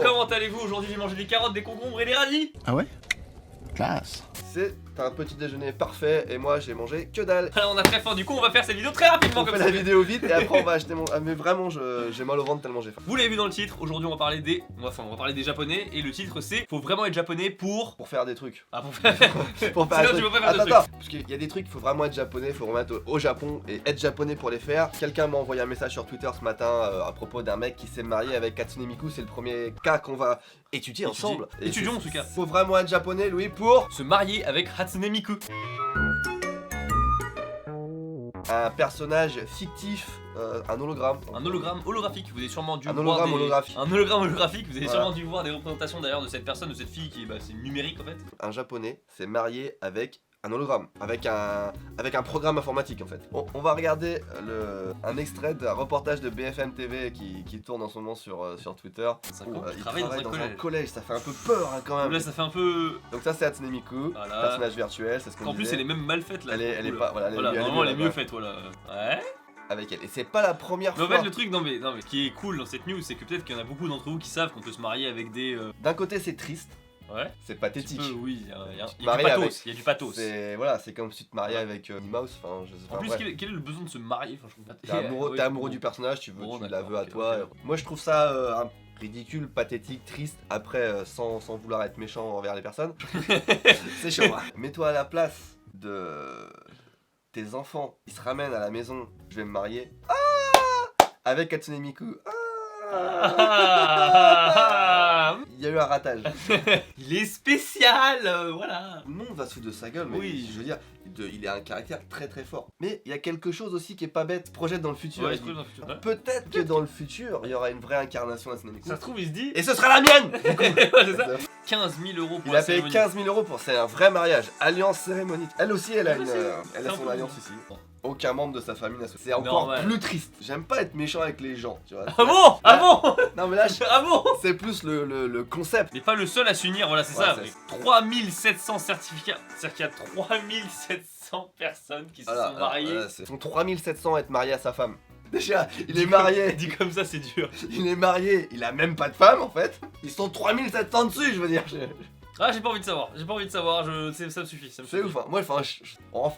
comment allez-vous? Aujourd'hui j'ai mangé des carottes, des concombres et des radis. Ah ouais? Classe. C'est un petit déjeuner parfait et moi j'ai mangé que dalle. Alors on a très faim, du coup on va faire cette vidéo très rapidement On comme fait ça. la vidéo vite et après on va acheter mon... Ah mais vraiment j'ai mal au ventre tellement j'ai faim. Vous l'avez vu dans le titre, aujourd'hui on va parler des... on va parler des japonais et le titre c'est faut vraiment être japonais pour... Pour faire des trucs. Ah pour faire... Pour faire Sinon des tu trucs. peux pas faire de Attends, parce qu'il y a des trucs, il faut vraiment être japonais, il faut vraiment être au Japon et être japonais pour les faire. Quelqu'un m'a envoyé un message sur Twitter ce matin à propos d'un mec qui s'est marié avec Katsune Miku, c'est le premier cas qu'on va étudier ensemble. Et Étudions en tout cas. Faut vraiment être japonais Louis pour Se marier avec Hatsune Miku. un personnage fictif, un hologramme. Un hologramme holographique, vous avez sûrement dû Un voir hologramme des... holographique. Un hologramme holographique, vous avez Voilà. sûrement dû voir des représentations d'ailleurs de cette personne, de cette fille qui est c'est numérique en fait. Un japonais s'est marié avec un hologramme, avec un programme informatique en fait. On va regarder un extrait d'un reportage de BFM TV qui tourne en ce moment sur Twitter. Ça Où, il il travaille travaille dans dans un un collège. collège, ça fait un peu peur hein, quand même. Là ça fait un peu... Donc ça c'est Hatsune Miku, Voilà. personnage virtuel, c'est ce qu'on En plus disait. elle est même mal faite là. Elle est pour le pas, coup, voilà, là. Voilà, normalement elle est mieux là-bas. faite, voilà. Ouais. Avec elle. Et c'est pas la première Mais en fois. fait le truc, non mais ce qui est cool dans cette news c'est que peut-être qu'il y en a beaucoup d'entre vous qui savent qu'on peut se marier avec des... D'un côté c'est triste, Ouais. c'est pathétique. Oui, il y a Tu te du maries pathos, avec- il y a du pathos. C'est voilà, c'est comme si tu te mariais avec Minnie Mouse, enfin je sais pas. En plus, bref. quel est le besoin de se marier? Enfin, je comprends pas. T'es amoureux du personnage, tu Bon, la d'accord, veux à ok, toi. ok. Moi je trouve ça ridicule, pathétique, triste, après sans vouloir être méchant envers les personnes. C'est chaud. Hein. Mets-toi à la place de tes enfants, ils se ramènent à la maison, je vais me marier. Avec Hatsune Miku. Il y a eu un ratage. Il est spécial, voilà. Tout le monde va se foutre de sa gueule, mais Oui. je veux dire, il a un caractère très très fort. Mais il y a quelque chose aussi qui est pas bête, projette dans le futur. Ouais, il dit, dans le futur. Ouais. peut-être que dans le futur, il y aura une vraie incarnation d'Hatsune Miku. Ça se trouve, il se dit. Et ce sera la mienne. Ouais, c'est ça. 15 000 euros pour Il la a payé cérémonie. 15 000 euros pour c'est un vrai mariage, alliance cérémonique. Elle aussi, elle a, Elle aussi. elle C'est a un son peu- alliance ici. Bon. Aucun membre de sa famille n'a C'est encore Normal. plus triste. J'aime pas être méchant avec les gens, tu vois. Ah bon? Ah bon? Non mais là, Ah bon? c'est plus le concept. Mais pas le seul à s'unir, voilà, c'est Ouais, ça. c'est- 3700 certificats. C'est-à-dire qu'il y a 3700 personnes qui se Voilà, sont mariées. voilà, c'est son 3700 à être marié à sa femme. Déjà, il est marié, Dit comme ça, c'est dur. il est marié, il a même pas de femme en fait. Ils sont 3700 dessus, je veux dire. Ah, j'ai pas envie de savoir. J'ai pas envie de savoir. Ça me suffit. Ça me C'est suffit. ouf, hein. Moi, enfin,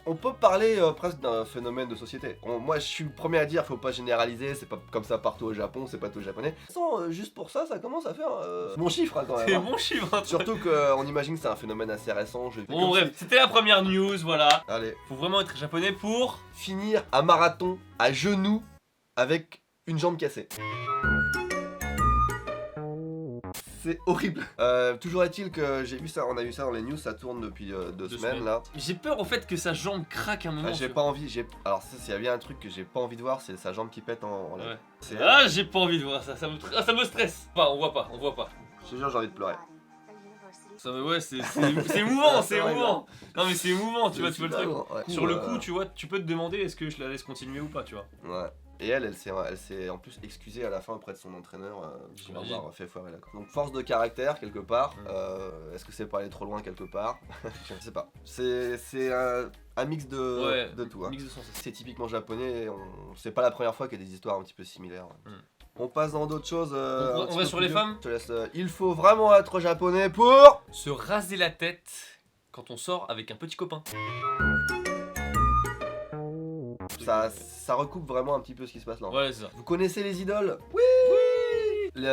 on peut parler presque d'un phénomène de société. Moi, je suis le premier à dire, faut pas généraliser, c'est pas comme ça partout au Japon, c'est pas tout japonais. Sans, juste pour ça, ça commence à faire mon chiffre hein, quand même. C'est hein. bon chiffre. Hein. Surtout qu'on imagine que c'est un phénomène assez récent. Bon, bref, c'était la première news, voilà. Allez, Faut vraiment être japonais pour. finir un marathon à genoux avec une jambe cassée. C'est horrible. Toujours est-il que j'ai vu ça, on a vu ça dans les news, ça tourne depuis 2 semaines là. J'ai peur au fait que sa jambe craque un moment. Ah, j'ai pas envie, alors ça, s'il y a bien un truc que j'ai pas envie de voir, c'est sa jambe qui pète en l'air. Ouais. C'est- Ah, j'ai pas envie de voir ça. Ça me stresse. Enfin, on voit pas. Je te jure, j'ai envie de pleurer. Ça me, ouais, c'est émouvant, c'est C'est vrai, émouvant. Non mais c'est émouvant, tu vois le truc. Ouais. Sur le coup, tu vois, tu peux te demander est-ce que je la laisse continuer ou pas, tu vois. Ouais. Et elle s'est en plus excusée à la fin auprès de son entraîneur pour J'imagine. avoir fait foirer la course. Donc force de caractère quelque part. Mm. Est-ce que c'est pas aller trop loin quelque part? Je sais pas. C'est un mix de tout. Hein. Mix de sens. C'est typiquement japonais. C'est pas la première fois qu'il y a des histoires un petit peu similaires. Mm. On passe dans d'autres choses. On va sur les femmes. Je te laisse. Il faut vraiment être japonais pour. Se raser la tête quand on sort avec un petit copain. Ça recoupe vraiment un petit peu ce qui se passe là. Ouais, c'est ça. Vous connaissez les idoles? Oui. Il y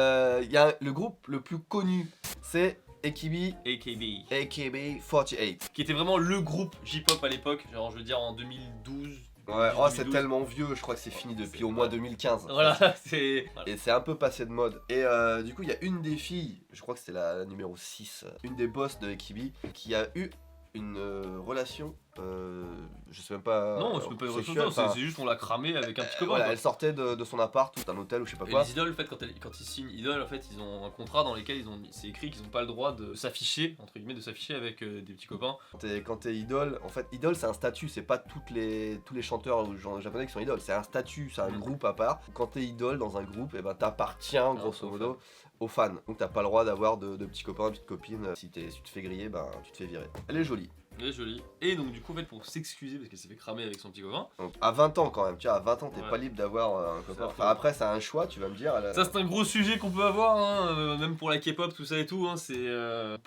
a le groupe le plus connu, c'est AKB. AKB. AKB48. Qui était vraiment le groupe J-pop à l'époque, genre je veux dire en 2012. Ouais, oh, c'est 2012. tellement vieux, je crois que c'est fini depuis au moins 2015. Voilà, c'est. Voilà. Et c'est un peu passé de mode. Et du coup, il y a une des filles, je crois que c'était la numéro 6, une des boss de AKB, qui a eu une relation, je sais même pas. Non, je peux pas sexuelle, dire, enfin, c'est juste on l'a cramé avec un petit copain. voilà, quoi. elle sortait de son appart ou d'un hôtel ou je sais pas Et quoi. les idoles, en fait, quand ils signent idole, en fait, ils ont un contrat dans lequel c'est écrit qu'ils n'ont pas le droit de s'afficher, entre guillemets, de s'afficher avec des petits copains. Quand t'es idole, en fait, idole c'est un statut, c'est pas tous les chanteurs ou gens japonais qui sont idoles, c'est un statut, c'est un groupe à part. Quand t'es idole dans un groupe, et ben t'appartiens grosso modo aux fans. Donc t'as pas le droit d'avoir de petits copains, de petites copines. Si tu te fais griller, ben tu te fais virer. Elle est jolie. Ouais, joli. Et donc, du coup, en fait, pour s'excuser parce qu'elle s'est fait cramer avec son petit copain. Donc, à 20 ans quand même, tu vois, à 20 ans, t'es Ouais. pas libre d'avoir un copain. Ça, Enfin, après, c'est un choix, tu vas me dire. Ça, c'est un gros sujet qu'on peut avoir, hein, même pour la K-pop, tout ça et tout. Hein, c'est. On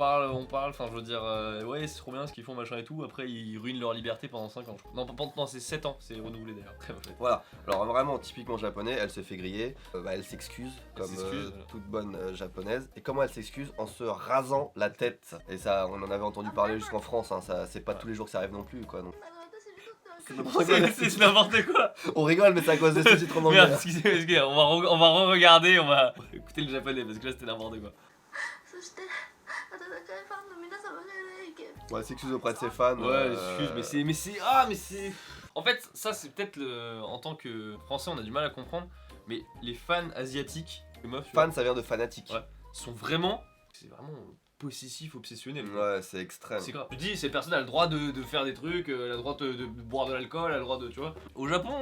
parle, enfin, je veux dire, ouais, c'est trop bien ce qu'ils font, machin et tout. Après, ils ruinent leur liberté pendant 5 ans. Non, c'est 7 ans, c'est renouvelé d'ailleurs. En fait. Voilà, alors vraiment typiquement japonais, elle se fait griller, elle s'excuse comme s'excuse, toute bonne japonaise. Et comment elle s'excuse? En se rasant la tête. Et ça, on en avait entendu parler jusqu'en France, hein, ça, c'est pas tous les jours que ça arrive non plus quoi. Donc. C'est n'importe quoi. On rigole, mais c'est à cause des sous-titres en anglais. Merde, excusez, on va re-regarder, on va écouter le japonais parce que là c'était n'importe quoi. そして温かいファンの皆様への意見 Ouais, elle s'excuse auprès de ses fans. Ouais, excuse, mais c'est. En fait, ça c'est peut-être en tant que français, on a du mal à comprendre, mais les fans asiatiques, les meufs, tu vois, Fan, ça vient de fanatique. Ouais. sont vraiment. C'est vraiment possessif, obsessionnel. Ouais, c'est extrême. C'est grave. Je dis, cette personne a le droit de faire des trucs, elle a le droit de boire de l'alcool, elle a le droit de. Tu vois. Au Japon,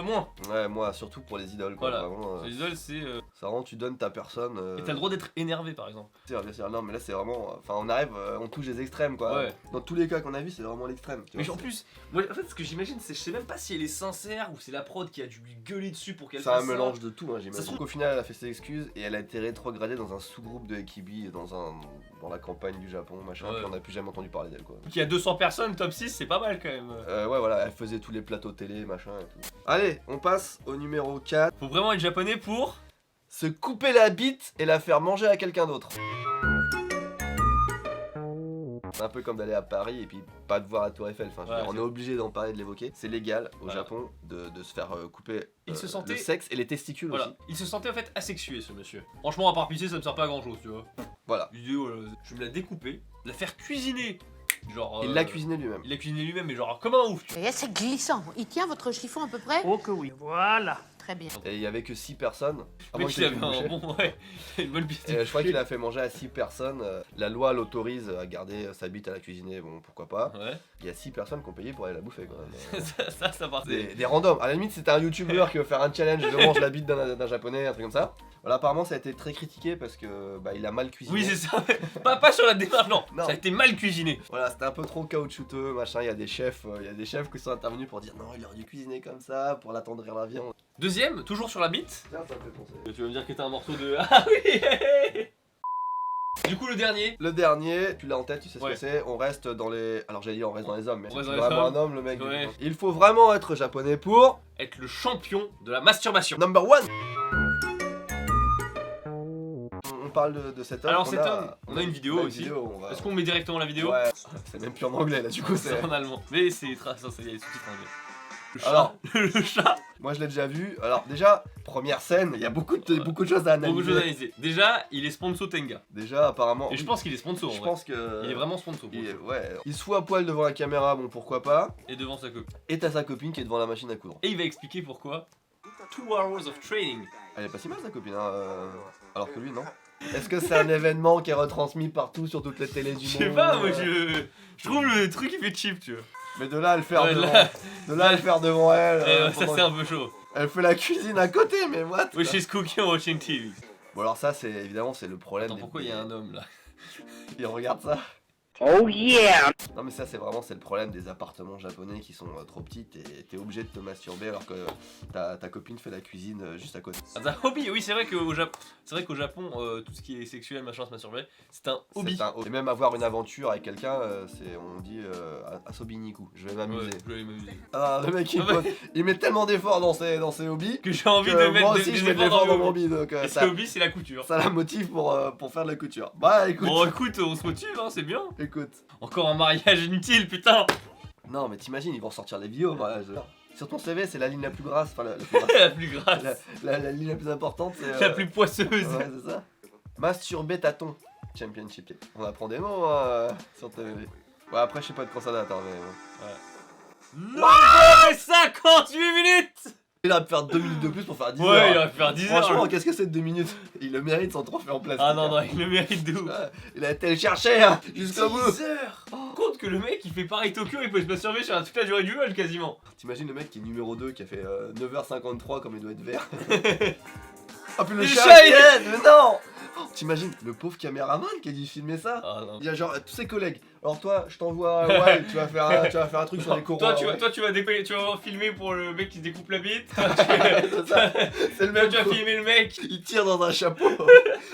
moins. Ouais, moi, surtout pour les idoles quoi. Voilà. Vraiment, Les idoles, c'est. ça vraiment, tu donnes ta personne. Et t'as le droit d'être énervé par exemple. Bien sûr, non, mais là, c'est vraiment. Enfin, on arrive, on touche les extrêmes quoi. Ouais. Dans tous les cas qu'on a vu, c'est vraiment l'extrême. tu Mais vois, en plus, moi, en fait, ce que j'imagine, c'est je sais même pas si elle est sincère ou c'est la prod qui a dû lui gueuler dessus pour qu'elle c'est un fasse mélange de tout, hein, Ça se j'imagine. trouve- Au final, elle a fait ses excuses et elle a été rétrogradée dans un sous-groupe de Ekibi dans la campagne du Japon, machin. Ouais. Puis on n'a plus jamais entendu parler d'elle quoi. Il y a 200 personnes, top 6, c'est pas mal quand même. Ouais, voilà, elle faisait tous les plateaux télé, machin et tout. Allez, on passe au numéro 4. Faut vraiment être japonais pour. Se couper la bite et la faire manger à quelqu'un d'autre. C'est un peu comme d'aller à Paris et puis pas de voir la Tour Eiffel. Enfin, je veux Ouais, dire, on c'est- est obligé d'en parler, de l'évoquer. C'est légal au Voilà. Japon de se faire couper Il se sentait- le sexe et les testicules Voilà. aussi. Il se sentait en fait asexué ce monsieur. Franchement, à part pisser, ça me sert pas à grand chose, tu vois. Voilà. Il dit, voilà, je vais me la découper, la faire cuisiner. Genre. Il l'a cuisiné lui-même. Il l'a cuisiné lui-même, mais genre comme un ouf. tu vois. Et c'est glissant. Il tient votre chiffon à peu près? Oh que oui, voilà. Très bien. Et il y avait que 6 personnes. Le Avant mec, qu'il il ait avait pu un boucher. bon. Ouais, une bonne piste. Et je crois qu'il a fait manger à 6 personnes. La loi l'autorise à garder sa bite à la cuisiner, bon pourquoi pas. Ouais. Il y a 6 personnes qui ont payé pour aller la bouffer quand même. ça partait. Des randoms. À la limite, c'était un youtubeur qui veut faire un challenge de mange la bite d'un japonais, un truc comme ça. Voilà, apparemment, ça a été très critiqué parce que bah, il a mal cuisiné. Oui, c'est ça. pas sur la démarche, non. Non. Ça a été mal cuisiné. Voilà, c'était un peu trop caoutchouteux, machin. Il y a des chefs qui sont intervenus pour dire non, il aurait dû cuisiner comme ça pour l'attendrir la viande. Deuxième, toujours sur la bite. Tiens, ça me fait penser. Tu vas me dire que t'as un morceau de. Ah oui. Du coup, le dernier. Le dernier, tu l'as en tête, tu sais ce Ouais. que c'est. On reste dans les. Alors j'allais dire on reste dans les hommes, mais On reste c'est dans les vraiment hommes. un homme le mec. Ouais. Il faut vraiment être japonais pour Être le champion de la masturbation. number one. On parle de cet homme. Alors, cet homme, on a une vidéo on a aussi. on va- Est-ce qu'on met directement la vidéo? Ouais, c'est même plus en anglais là, du coup c'est. C'est en allemand. Mais c'est ça, il y a les sous-titres anglais. Le chat. Alors. le chat. Moi je l'ai déjà vu. Alors déjà, première scène, il y a beaucoup de choses à analyser. Beaucoup de choses à analyser. Déjà, il est sponsor Tenga. Déjà apparemment. Et je pense qu'il est sponsor. en je vrai. pense que. Il est vraiment sponsor. pour il, le coup. ouais, il se fout à poil devant la caméra, bon pourquoi pas. Et devant sa copine. Et t'as sa copine qui est devant la machine à coudre. Et il va expliquer pourquoi. 2 hours of training. Elle est pas si mal sa copine, hein, alors que lui non. Est-ce que c'est un événement qui est retransmis partout sur toutes les télés du Je monde sais pas, moi je trouve le truc il fait cheap, tu vois. Mais de là à le faire Ouais, devant, là- de là à le faire devant elle, Ça pendant- c'est un peu chaud. elle fait la cuisine à côté, mais what? Oui, she's cooking watching TV. Bon alors ça c'est évidemment c'est le problème. Attends, pourquoi il y a un homme là? Il regarde ça. Oh yeah. Non mais ça c'est le problème des appartements japonais qui sont trop petits et t'es obligé de te masturber alors que ta copine fait la cuisine juste à côté. C'est un hobby, oui, c'est vrai qu'au Japon, tout ce qui est sexuel, machin, se masturber, c'est un hobby. Et même avoir une aventure avec quelqu'un, on dit asobiniku, je vais Ouais, m'amuser. je vais m'amuser. Ah le mec il, Ah, il met tellement d'efforts dans ses hobbies Que j'ai envie que de mettre moi aussi des je mets de efforts l'effort dans mon hobby. hobby donc Et ce ça, hobby, c'est la couture. ça la motive pour faire de la couture. Bah écoute, Bon, écoute, on se motive, hein, c'est bien. écoute. Encore un mariage inutile, putain. Non mais t'imagines ils vont sortir les vidéos. Voilà, sur ton CV c'est la ligne la plus grasse, enfin la plus grasse. La plus grasse, La ligne la plus importante c'est... la plus poisseuse. Ouais c'est ça. Masturber tâton championship. On apprend des mots hein, sur TV. Ouais après je sais pas de quand ça date hein, mais... 58 minutes. Il aurait pu faire 2 minutes de plus pour faire 10 Ouais, heures. il aurait pu faire 10 heures. Franchement qu'est-ce que c'est de 2 minutes? Il le mérite son trophée en plastique. Ah non, non, il le mérite de ouf. Ouais, il a été le chercher hein, jusqu'au bout. 10 heures. Compte que le mec il fait pareil Tokyo, il peut se masturber sur toute la durée du vol quasiment. T'imagines le mec qui est numéro 2 qui a fait 9h53 comme il doit être vert. Ah puis le Le chat chat, il est, mais non. T'imagines le pauvre caméraman qui a dû filmer ça. Ah non. Il y a genre tous ses collègues. Alors toi, je t'envoie ouais, tu vas faire un truc sur les coraux. Toi, ouais. tu vas filmer pour le mec qui se découpe la bite. C'est ça. C'est le Toi, même. tu vas filmer le mec. Il tire dans un chapeau.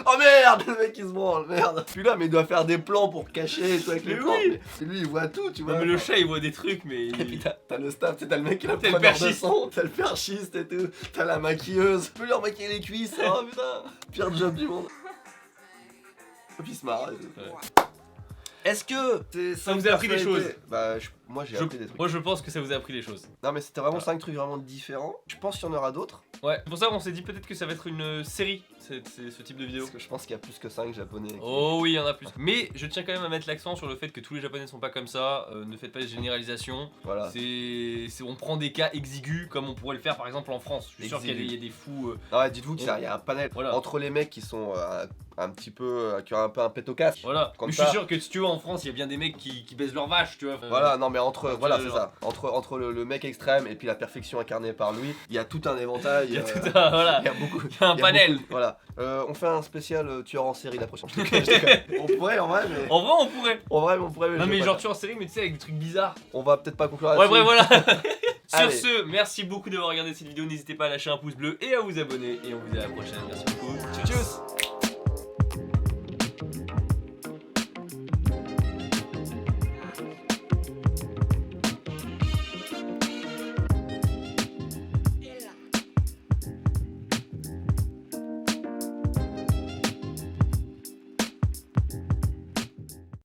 Oh merde, le mec il se branle, merde. Puis là, mais il doit faire des plans pour cacher, tout avec les Mais plans. oui. Mais lui, il voit tout, tu vois. Non, mais le chat il voit des trucs, mais. Et puis t'as le staff, t'as le mec qui a le T'as le preneur de perchiste. son, t'as le perchiste et tout, t'as la maquilleuse. Tu peux leur maquiller les cuisses, oh putain. Pire job du monde. Et puis il se marre. Est-ce que Ça vous a appris des choses? Bah, moi j'ai appris des trucs. Moi je pense que ça vous a appris des choses. Non, mais c'était vraiment 5 trucs vraiment différents. Je pense qu'il y en aura d'autres. Ouais, c'est pour ça qu'on s'est dit peut-être que ça va être une série, ce type de vidéo. Parce que je pense qu'il y a plus que 5 japonais. Oh oui, il y en a plus. Mais je tiens quand même à mettre l'accent sur le fait que tous les japonais sont pas comme ça. Ne faites pas de généralisation. Voilà. On prend des cas exigus comme on pourrait le faire par exemple en France. Je suis sûr qu'il Exigus. y a des fous. Ah ouais, dites-vous qu'il y a un panel Voilà. entre les mecs qui sont un petit peu. Qui ont un peu un pet au casque. Voilà. Comme Mais je suis ça. sûr que si tu vois en France, il y a bien des mecs qui baissent leur vache, tu vois. Voilà, non mais entre, tu voilà vois, c'est genre. ça, entre le mec extrême et puis la perfection incarnée par lui, il y a tout un éventail, Il y a tout un, voilà. il y a beaucoup, Il y a un il y a panel. beaucoup- voilà. On fait un spécial tueur en série la prochaine. Je déconne. On pourrait en vrai, mais En vrai, on pourrait. on pourrait. Non je mais vais genre pas- tu en série, mais tu sais avec des trucs bizarres. on va peut-être pas conclure Ouais, là-dessus. bref, voilà. Sur Allez. ce, merci beaucoup d'avoir regardé cette vidéo. N'hésitez pas à lâcher un pouce bleu et à vous abonner. Et on vous dit à la prochaine. Merci beaucoup. Tchuss.